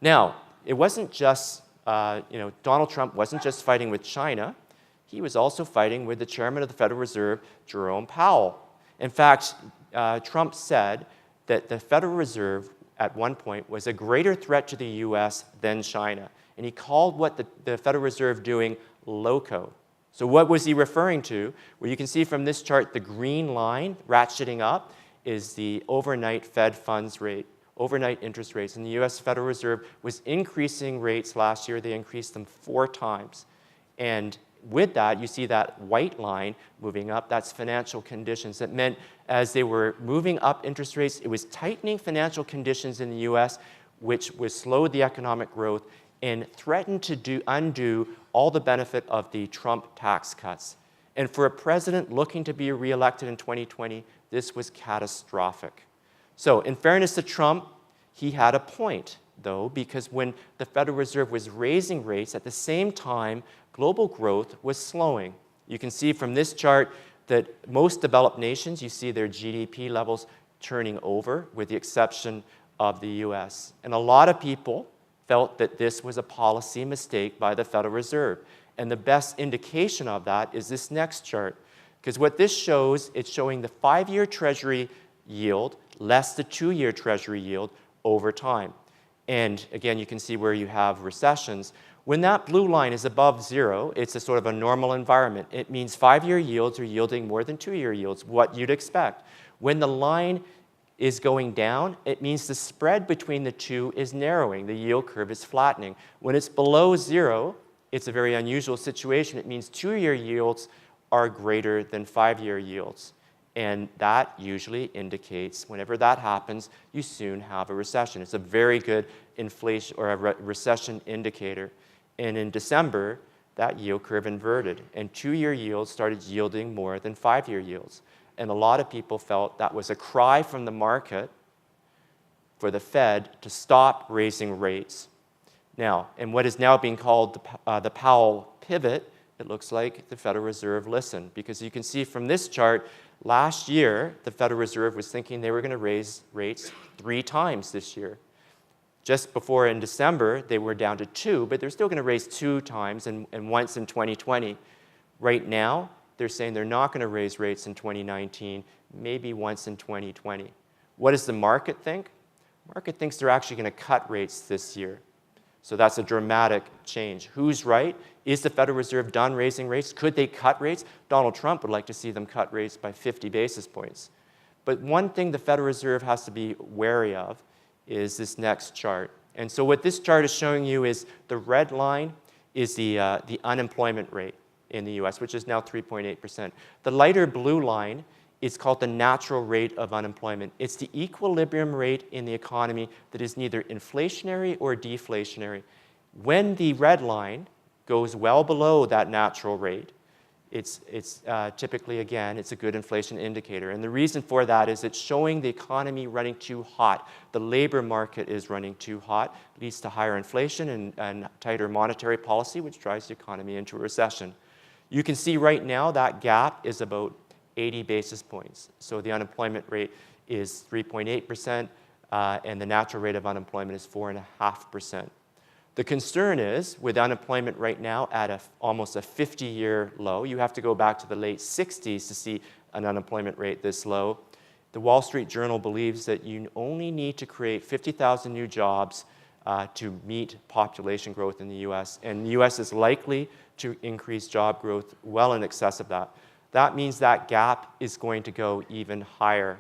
Now, it wasn't just, Donald Trump wasn't just fighting with China. He was also fighting with the chairman of the Federal Reserve, Jerome Powell. In fact, Trump said that the Federal Reserve at one point was a greater threat to the US than China. And he called what the Federal Reserve doing loco. So what was he referring to? Well, you can see from this chart, the green line ratcheting up is the overnight Fed funds rate, overnight interest rates. And the US Federal Reserve was increasing rates last year. They increased them 4 times. And with that, you see that white line moving up. That's financial conditions. That meant as they were moving up interest rates, it was tightening financial conditions in the US, which was slowed the economic growth and threatened to undo all the benefit of the Trump tax cuts. And for a president looking to be reelected in 2020, this was catastrophic. So in fairness to Trump, he had a point, though, because when the Federal Reserve was raising rates, at the same time, global growth was slowing. You can see from this chart that most developed nations, you see their GDP levels turning over, with the exception of the US. And a lot of people felt that this was a policy mistake by the Federal Reserve. And the best indication of that is this next chart. Because what this shows, it's showing the 5-year Treasury yield less the 2-year Treasury yield over time. And again, you can see where you have recessions. When that blue line is above 0, it's a sort of a normal environment. It means 5-year yields are yielding more than 2-year yields, what you'd expect. When the line is going down, it means the spread between the two is narrowing. The yield curve is flattening. When it's below 0, it's a very unusual situation. It means 2-year yields are greater than 5-year yields. And that usually indicates, whenever that happens, you soon have a recession. It's a very good inflation or a recession indicator. And in December, that yield curve inverted, and 2-year yields started yielding more than 5-year yields. And a lot of people felt that was a cry from the market for the Fed to stop raising rates. Now, in what is now being called the Powell pivot, it looks like the Federal Reserve listened. Because you can see from this chart, last year, the Federal Reserve was thinking they were going to raise rates 3 times this year. Just before in December, they were down to 2, but they're still going to raise 2 times and once in 2020. Right now, they're saying they're not going to raise rates in 2019, maybe once in 2020. What does the market think? The market thinks they're actually going to cut rates this year. So that's a dramatic change. Who's right? Is the Federal Reserve done raising rates? Could they cut rates? Donald Trump would like to see them cut rates by 50 basis points. But one thing the Federal Reserve has to be wary of is this next chart. And so what this chart is showing you is the red line is the unemployment rate in the US, which is now 3.8%. The lighter blue line is called the natural rate of unemployment. It's the equilibrium rate in the economy that is neither inflationary or deflationary. When the red line goes well below that natural rate, it's typically, again, it's a good inflation indicator. And the reason for that is it's showing the economy running too hot. The labor market is running too hot, leads to higher inflation and tighter monetary policy, which drives the economy into a recession. You can see right now that gap is about 80 basis points. So the unemployment rate is 3.8%, and the natural rate of unemployment is 4.5%. The concern is, with unemployment right now at almost a 50-year low, you have to go back to the late 60s to see an unemployment rate this low. The Wall Street Journal believes that you only need to create 50,000 new jobs to meet population growth in the US. And the US is likely to increase job growth well in excess of that. That means that gap is going to go even higher